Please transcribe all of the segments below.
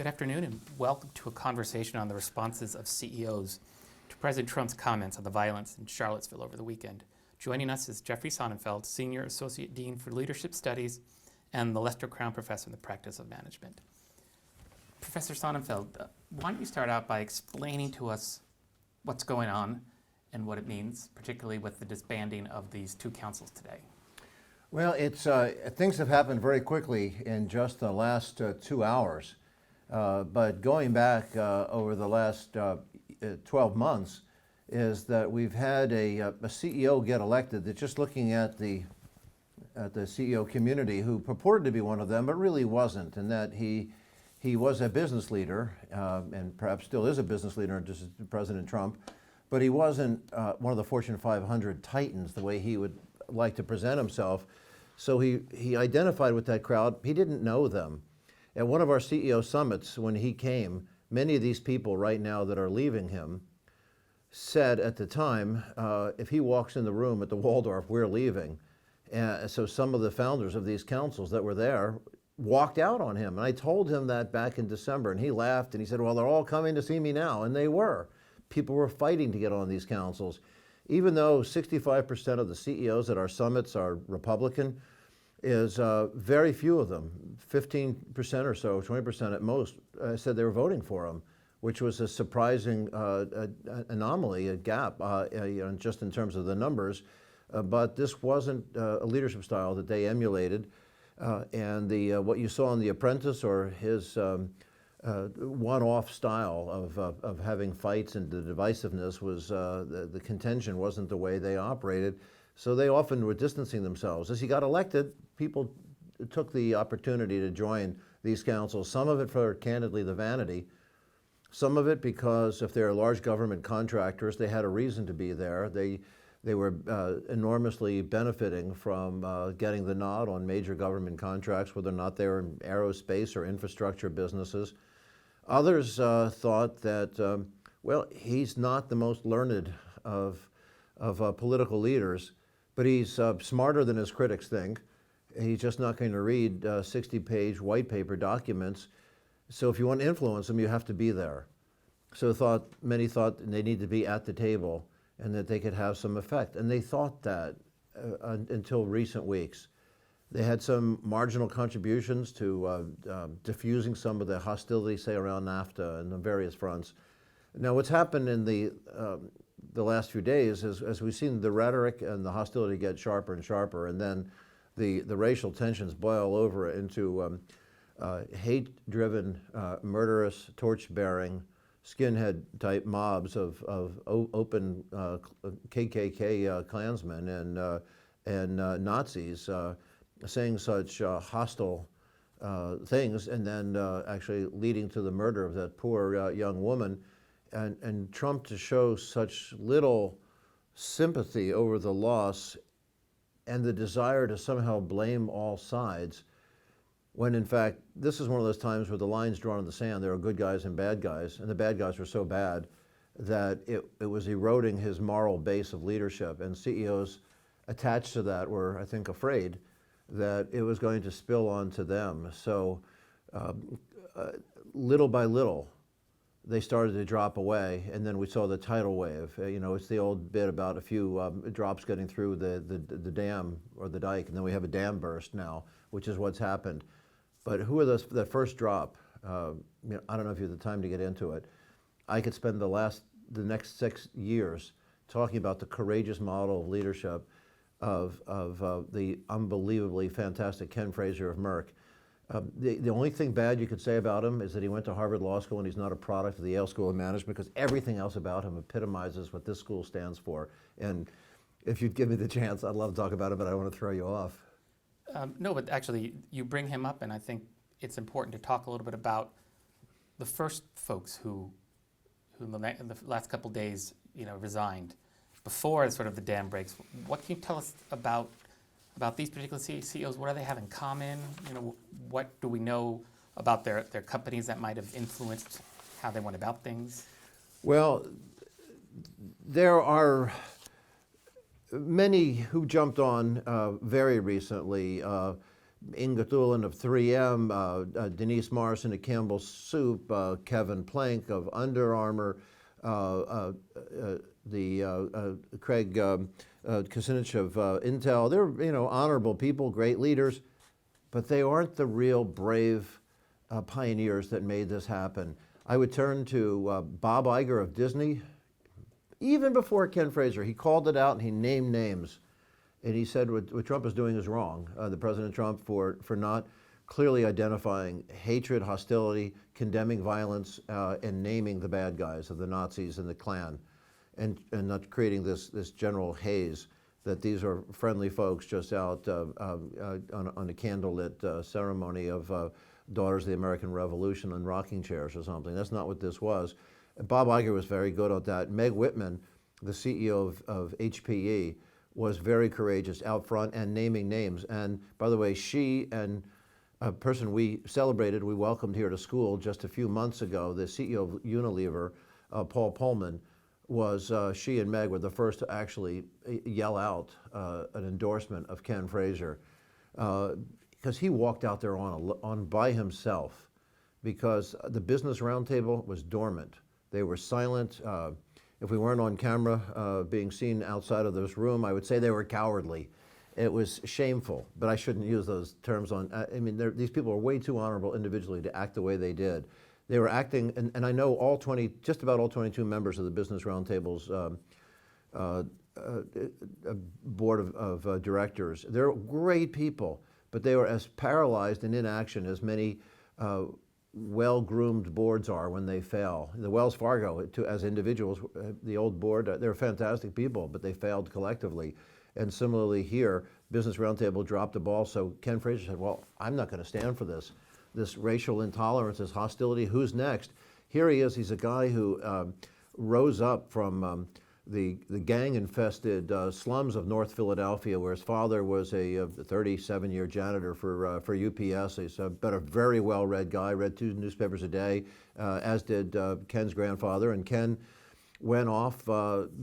Good afternoon and welcome to a conversation on the responses of CEOs to President Trump's comments on the violence in Charlottesville over the weekend. Joining us is Jeffrey Sonnenfeld, Senior Associate Dean for Leadership Studies and the Lester Crown Professor in the Practice of Management. Professor Sonnenfeld, why don't you start out by explaining to us what's going on and what it means, particularly with the disbanding of these two councils today? Well, things have happened very quickly in just the last 2 hours. But going back over the last 12 months is that we've had a CEO get elected that, just looking at the CEO community, who purported to be one of them but really wasn't, and that he was a business leader and perhaps still is a business leader, just as President Trump, but he wasn't one of the Fortune 500 titans the way he would like to present himself. So he identified with that crowd. He didn't know them. At one of our CEO summits, when he came, many of these people right now that are leaving him said at the time, if he walks in the room at the Waldorf, we're leaving. So some of the founders of these councils that were there walked out on him. And I told him that back in December, and he laughed and he said, well, they're all coming to see me now. And they were. People were fighting to get on these councils. Even though 65% of the CEOs at our summits are Republican, is very few of them, 15% or so, 20% at most, said they were voting for him, which was a surprising anomaly, a gap, just in terms of the numbers. But this wasn't a leadership style that they emulated. And what you saw in The Apprentice, or his one-off style of having fights and the divisiveness, was the contention wasn't the way they operated. So they often were distancing themselves. As he got elected, people took the opportunity to join these councils, some of it for, candidly, the vanity, some of it because if they're large government contractors, they had a reason to be there. They were enormously benefiting from getting the nod on major government contracts, whether or not they were in aerospace or infrastructure businesses. Others thought that, well, he's not the most learned of political leaders, but he's smarter than his critics think. He's just not going to read 60-page white paper documents. So if you want to influence him, you have to be there. So many thought they need to be at the table and that they could have some effect. And they thought that until recent weeks. They had some marginal contributions to diffusing some of the hostility, say, around NAFTA and the various fronts. Now, what's happened in the last few days is, as we've seen the rhetoric and the hostility get sharper and sharper, and then the racial tensions boil over into hate-driven, murderous, torch-bearing, skinhead-type mobs of open KKK Klansmen and Nazis saying such hostile things, and then actually leading to the murder of that poor young woman. And Trump to show such little sympathy over the loss and the desire to somehow blame all sides, when in fact this is one of those times where the line's drawn in the sand. There are good guys and bad guys, and the bad guys were so bad that it was eroding his moral base of leadership. And CEOs attached to that were, I think, afraid that it was going to spill onto them. So little by little, they started to drop away, and then we saw the tidal wave. It's the old bit about a few drops getting through the dam or the dike, and then we have a dam burst now, which is what's happened. But who are the first drop? I don't know if you have the time to get into it. I could spend the next 6 years talking about the courageous model of leadership of the unbelievably fantastic Ken Frazier of Merck. The only thing bad you could say about him is that he went to Harvard Law School and he's not a product of the Yale School of Management, because everything else about him epitomizes what this school stands for. And if you'd give me the chance, I'd love to talk about it, but I don't want to throw you off. No, but actually you bring him up, and I think it's important to talk a little bit about the first folks who in the last couple of days, resigned before sort of the dam breaks. What can you tell us about these particular CEOs? What do they have in common? What do we know about their companies that might have influenced how they went about things? Well, there are many who jumped on very recently. Inga Thulin of 3M, Denise Morrison of Campbell's Soup, Kevin Plank of Under Armour, Craig Kucinich of Intel. They're honorable people, great leaders, but they aren't the real brave pioneers that made this happen. I would turn to Bob Iger of Disney. Even before Ken Frazier, he called it out and he named names. And he said what Trump is doing is wrong, the President Trump, for not clearly identifying hatred, hostility, condemning violence, and naming the bad guys of the Nazis and the Klan, and not creating this general haze that these are friendly folks just out on a candlelit ceremony of Daughters of the American Revolution in rocking chairs or something. That's not what this was. Bob Iger was very good at that. Meg Whitman, the CEO of HPE, was very courageous out front and naming names. And by the way, she and a person we celebrated, we welcomed here to school just a few months ago, the CEO of Unilever, Paul Pullman, she and Meg were the first to actually yell out an endorsement of Ken Frazier, because he walked out there on by himself, because the Business Roundtable was dormant. They were silent. If we weren't on camera being seen outside of this room, I would say they were cowardly. It was shameful, but I shouldn't use those terms on, these people are way too honorable individually to act the way they did. They were acting, and I know just about all 22 members of the Business Roundtable's board of directors. They're great people, but they were as paralyzed and inaction as many well-groomed boards are when they fail. The Wells Fargo, as individuals, the old board, they're fantastic people, but they failed collectively. And similarly here, Business Roundtable dropped the ball, so Ken Frazier said, well, I'm not going to stand for this racial intolerance, this hostility. Who's next? Here he is. He's a guy who rose up from the gang-infested slums of North Philadelphia, where his father was a 37-year janitor for UPS. He's been a very well-read guy, read 2 newspapers a day, as did Ken's grandfather. And Ken went off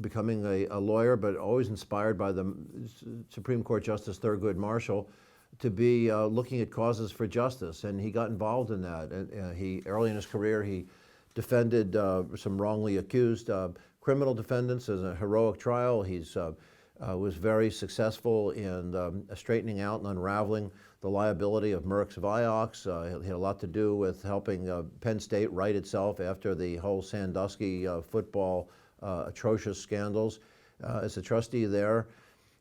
becoming a lawyer, but always inspired by the Supreme Court Justice Thurgood Marshall to be looking at causes for justice. And he got involved in that. And early in his career, he defended some wrongly accused criminal defendants as a heroic trial. He was very successful in straightening out and unraveling the liability of Merck's Vioxx. He had a lot to do with helping Penn State right itself after the whole Sandusky football atrocious scandals as a trustee there.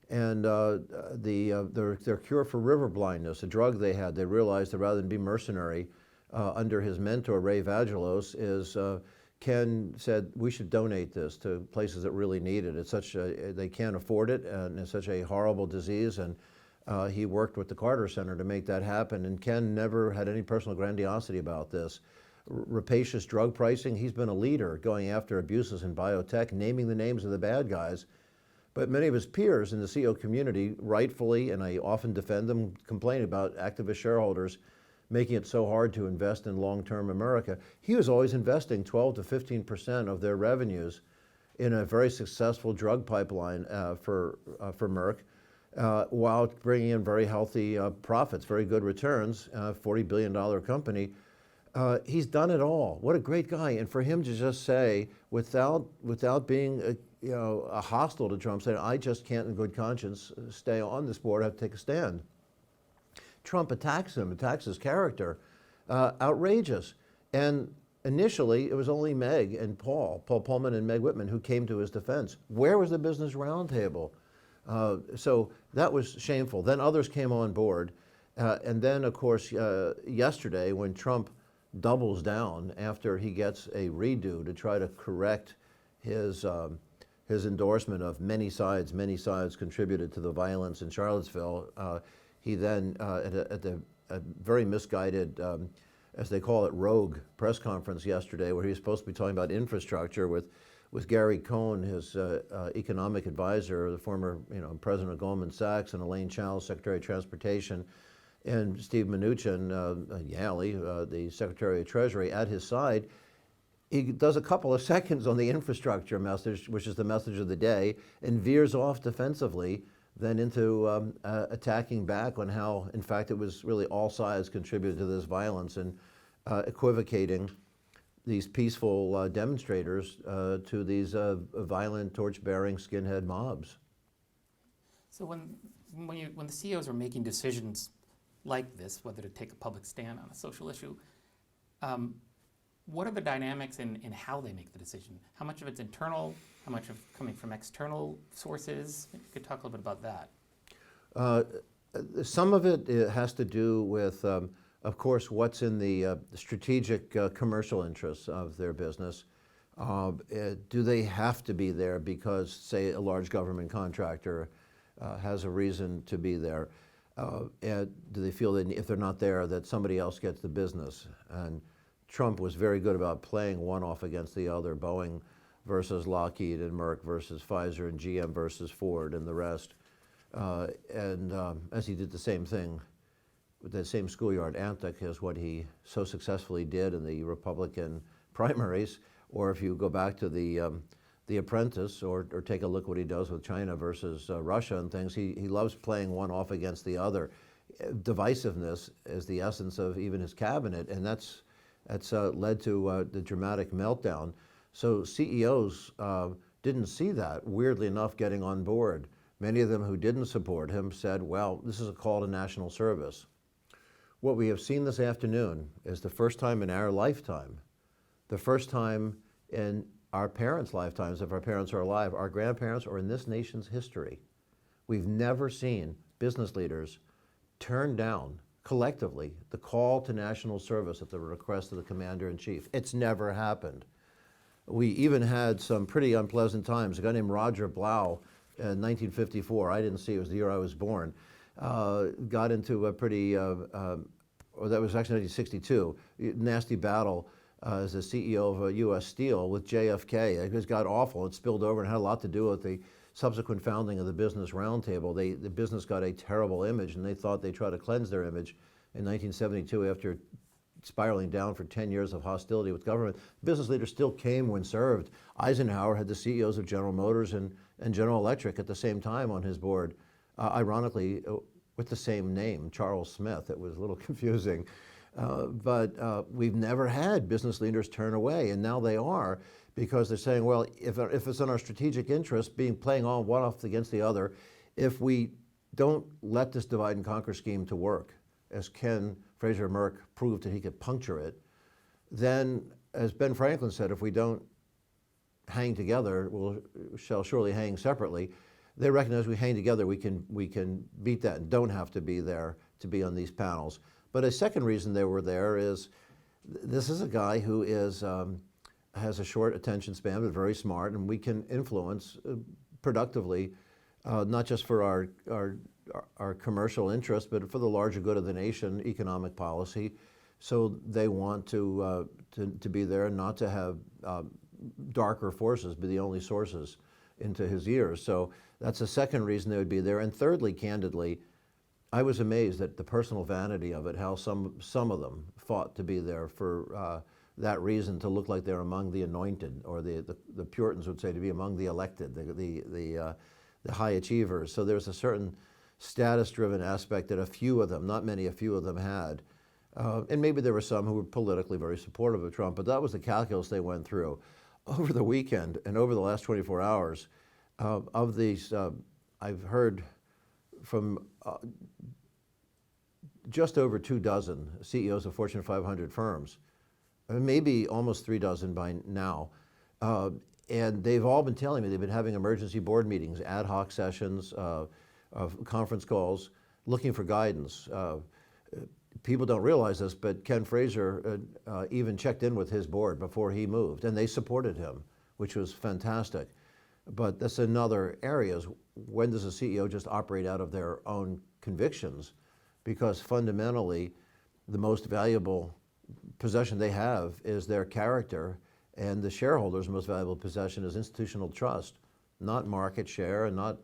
And their cure for river blindness, a drug they had, they realized that rather than be mercenary under his mentor, Ray Vagelos, Ken said, we should donate this to places that really need it. They can't afford it, and it's such a horrible disease. And he worked with the Carter Center to make that happen. And Ken never had any personal grandiosity about this. Rapacious drug pricing, he's been a leader going after abuses in biotech, naming the names of the bad guys. But many of his peers in the CEO community, rightfully, and I often defend them, complain about activist shareholders making it so hard to invest in long-term America. He was always investing 12 to 15% of their revenues in a very successful drug pipeline for Merck, while bringing in very healthy profits, very good returns, $40 billion company. He's done it all. What a great guy. And for him to just say, without being a hostile to Trump, saying, I just can't in good conscience stay on this board, I have to take a stand. Trump attacks him, attacks his character. Outrageous. And initially, it was only Meg and Paul Pullman and Meg Whitman, who came to his defense. Where was the Business Roundtable? So that was shameful. Then others came on board. And then, of course, yesterday, when Trump doubles down after he gets a redo to try to correct his endorsement of many sides contributed to the violence in Charlottesville, he then, at a very misguided, as they call it, rogue press conference yesterday, where he was supposed to be talking about infrastructure with Gary Cohn, his economic advisor, the former president of Goldman Sachs, and Elaine Chao, Secretary of Transportation, and Steve Mnuchin, Yale, the Secretary of Treasury, at his side. He does a couple of seconds on the infrastructure message, which is the message of the day, and veers off defensively then into attacking back on how, in fact, it was really all sides contributed to this violence and equivocating these peaceful demonstrators to these violent, torch-bearing skinhead mobs. So when the CEOs are making decisions like this, whether to take a public stand on a social issue, what are the dynamics in how they make the decision? How much of it's internal? How much of coming from external sources? Maybe you could talk a little bit about that. Some of it has to do with, of course, what's in the strategic commercial interests of their business. Do they have to be there because, say, a large government contractor has a reason to be there? And do they feel that if they're not there, that somebody else gets the business? And Trump was very good about playing one off against the other, Boeing versus Lockheed and Merck versus Pfizer and GM versus Ford and the rest. As he did the same thing with that same schoolyard antic as what he so successfully did in the Republican primaries, or if you go back to the Apprentice, or take a look what he does with China versus Russia and things, he loves playing one off against the other. Divisiveness is the essence of even his cabinet, and that's led to the dramatic meltdown. So CEOs didn't see that, weirdly enough, getting on board. Many of them who didn't support him said, well, this is a call to national service. What we have seen this afternoon is the first time in our lifetime, the first time in our parents' lifetimes, if our parents are alive, our grandparents, or in this nation's history, we've never seen business leaders turn down collectively the call to national service at the request of the commander-in-chief. It's never happened. We even had some pretty unpleasant times. A guy named Roger Blau in 1954, I didn't see, it was the year I was born, got into a pretty, or that was actually 1962, nasty battle as the CEO of U.S. Steel with JFK. It just got awful. It spilled over and had a lot to do with the subsequent founding of the Business Roundtable. The business got a terrible image, and they thought they'd try to cleanse their image in 1972 after spiraling down for 10 years of hostility with government. Business leaders still came when served. Eisenhower had the CEOs of General Motors and General Electric at the same time on his board, ironically with the same name, Charles Smith. It was a little confusing. But we've never had business leaders turn away, and now they are, because they're saying, well, if it's in our strategic interest, playing on one off against the other, if we don't let this divide and conquer scheme to work, as Ken Fraser Merck proved that he could puncture it, then, as Ben Franklin said, if we don't hang together, we shall surely hang separately. They recognize we hang together, we can beat that and don't have to be there to be on these panels. But a second reason they were there is this is a guy who has a short attention span, but very smart, and we can influence productively, not just for our commercial interests, but for the larger good of the nation, economic policy. So they want to be there and not to have darker forces be the only sources into his ears. So that's the second reason they would be there. And thirdly, candidly, I was amazed at the personal vanity of it, how some of them fought to be there for that reason, to look like they're among the anointed, or the Puritans would say to be among the elected, the high achievers. So there's a certain status-driven aspect that a few of them had. And maybe there were some who were politically very supportive of Trump, but that was the calculus they went through. Over the weekend and over the last 24 hours, of these, I've heard from just over 24 CEOs of Fortune 500 firms, maybe almost 36 by now. And they've all been telling me they've been having emergency board meetings, ad hoc sessions, conference calls, looking for guidance. People don't realize this, but Ken Fraser even checked in with his board before he moved, and they supported him, which was fantastic. But that's another area, is when does a CEO just operate out of their own convictions? Because fundamentally, the most valuable possession they have is their character, and the shareholders' most valuable possession is institutional trust, not market share and not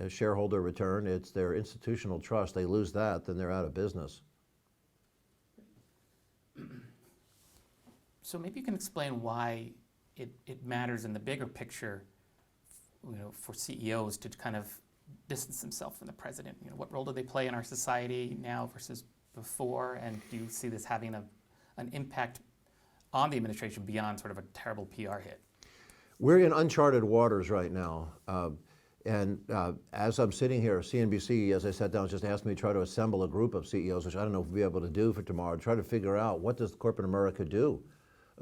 shareholder return. It's their institutional trust. They lose that, then they're out of business. So maybe you can explain why it matters in the bigger picture, for CEOs to kind of distance himself from the president? What role do they play in our society now versus before? And do you see this having an impact on the administration beyond sort of a terrible PR hit? We're in uncharted waters right now. As I'm sitting here, CNBC, as I sat down, just asked me to try to assemble a group of CEOs, which I don't know if we'll be able to do for tomorrow, to try to figure out what does corporate America do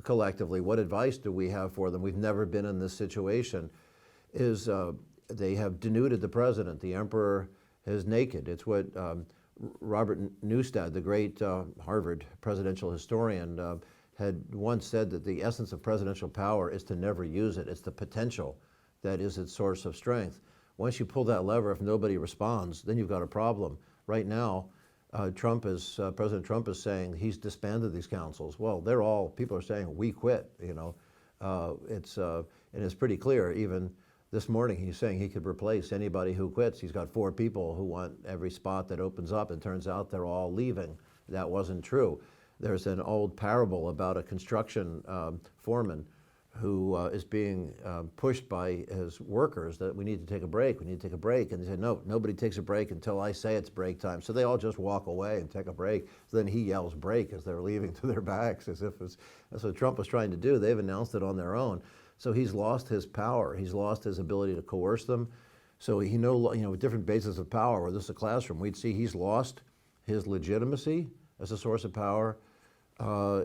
collectively? What advice do we have for them? We've never been in this situation. They have denuded the president. The emperor is naked. It's what Robert Neustadt, the great Harvard presidential historian, had once said, that the essence of presidential power is to never use it. It's the potential that is its source of strength. Once you pull that lever, if nobody responds, then you've got a problem. Right now, President Trump is saying he's disbanded these councils. Well, people are saying, we quit, and it's pretty clear. Even this morning, he's saying he could replace anybody who quits. He's got 4 people who want every spot that opens up, and turns out they're all leaving. That wasn't true. There's an old parable about a construction foreman who is being pushed by his workers that we need to take a break, we need to take a break. And they said, no, nobody takes a break until I say it's break time. So they all just walk away and take a break. So then he yells break as they're leaving to their backs, as if that's what Trump was trying to do. They've announced it on their own. So he's lost his power. He's lost his ability to coerce them. So with different bases of power, where this is a classroom, we'd see he's lost his legitimacy as a source of power.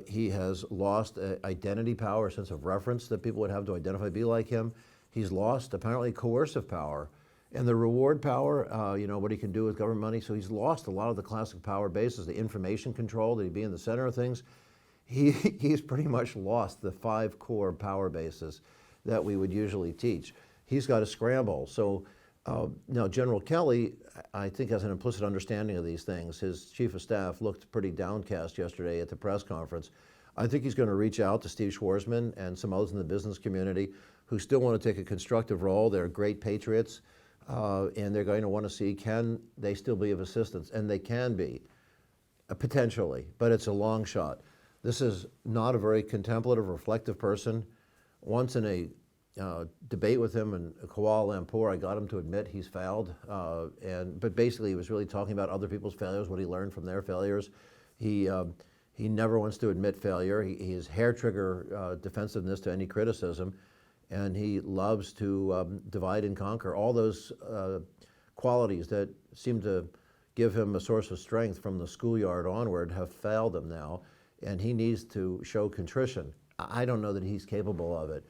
He has lost identity power, a sense of reference that people would have to identify, be like him. He's lost, apparently, coercive power. And the reward power, what he can do with government money. So he's lost a lot of the classic power bases, the information control, that he'd be in the center of things. He's pretty much lost the 5 core power bases that we would usually teach. He's got to scramble. So now General Kelly, I think, has an implicit understanding of these things. His chief of staff looked pretty downcast yesterday at the press conference. I think he's going to reach out to Steve Schwarzman and some others in the business community who still want to take a constructive role. They're great patriots, and they're going to want to see, can they still be of assistance? And they can be, potentially, but it's a long shot. This is not a very contemplative, reflective person. Once in a debate with him in Kuala Lumpur, I got him to admit he's failed, but basically he was really talking about other people's failures, what he learned from their failures. He never wants to admit failure. He has hair trigger defensiveness to any criticism, and he loves to divide and conquer. All those qualities that seem to give him a source of strength from the schoolyard onward have failed him now, and he needs to show contrition. I don't know that he's capable of it.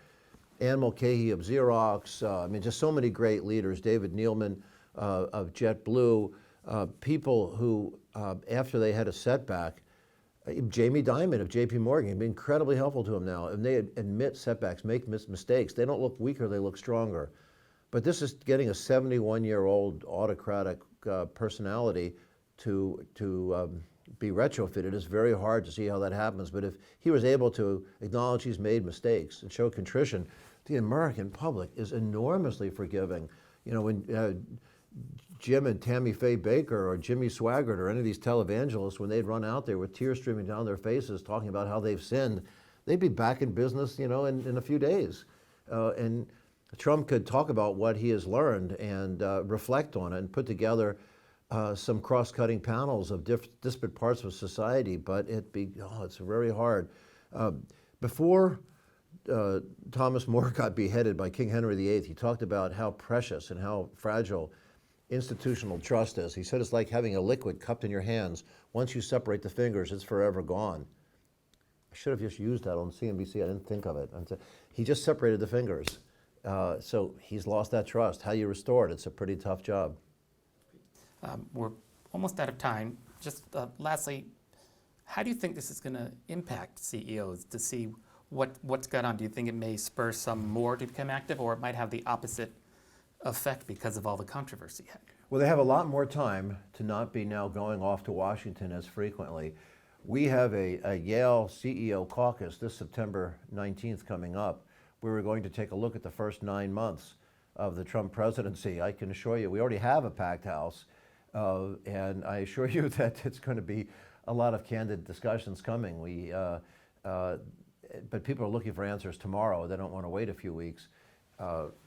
Ann Mulcahy of Xerox, just so many great leaders, David Neilman of JetBlue, people who, after they had a setback, Jamie Dimon of JP Morgan, have been incredibly helpful to him now. And they admit setbacks, make mistakes. They don't look weaker, they look stronger. But this is getting a 71-year-old autocratic personality to be retrofitted. It's very hard to see how that happens. But if he was able to acknowledge he's made mistakes and show contrition, the American public is enormously forgiving. When Jim and Tammy Faye Baker or Jimmy Swaggart or any of these televangelists, when they'd run out there with tears streaming down their faces talking about how they've sinned, they'd be back in business, in a few days. And Trump could talk about what he has learned and reflect on it and put together some cross-cutting panels of disparate parts of society, but it's very hard. Before Thomas More got beheaded by King Henry VIII, he talked about how precious and how fragile institutional trust is. He said it's like having a liquid cupped in your hands. Once you separate the fingers, it's forever gone. I should have just used that on CNBC. I didn't think of it. He just separated the fingers. So he's lost that trust. How you restore it, it's a pretty tough job. We're almost out of time. Just lastly, how do you think this is going to impact CEOs to see what's going on? Do you think it may spur some more to become active, or it might have the opposite effect because of all the controversy? Well, they have a lot more time to not be now going off to Washington as frequently. We have a Yale CEO caucus this September 19th coming up, where we're going to take a look at the first 9 months of the Trump presidency. I can assure you, we already have a packed house, and I assure you that it's going to be a lot of candid discussions coming. But people are looking for answers tomorrow. They don't want to wait a few weeks.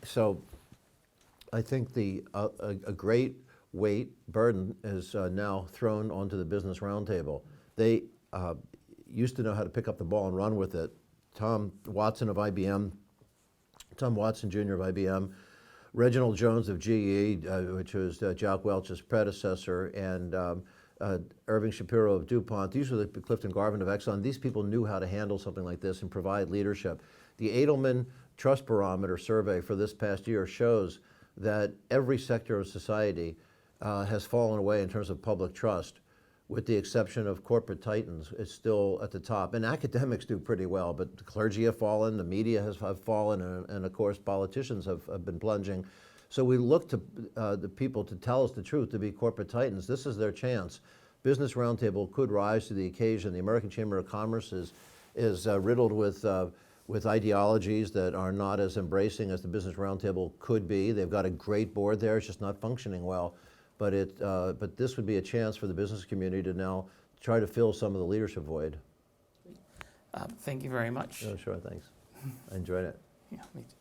So I think a great burden is now thrown onto the Business Roundtable. They used to know how to pick up the ball and run with it. Tom Watson Jr. of IBM, Reginald Jones of GE, which was Jack Welch's predecessor, and Irving Shapiro of DuPont. These were the Clifton Garvin of Exxon. These people knew how to handle something like this and provide leadership. The Edelman Trust Barometer survey for this past year shows that every sector of society has fallen away in terms of public trust, with the exception of corporate titans. It's still at the top. And academics do pretty well, but the clergy have fallen, the media have fallen, and of course politicians have been plunging. So we look to the people to tell us the truth, to be corporate titans. This is their chance. Business Roundtable could rise to the occasion. The American Chamber of Commerce is riddled with ideologies that are not as embracing as the Business Roundtable could be. They've got a great board there, it's just not functioning well. But this would be a chance for the business community to now try to fill some of the leadership void. Thank you very much. Oh, sure, thanks. I enjoyed it. Yeah, me too.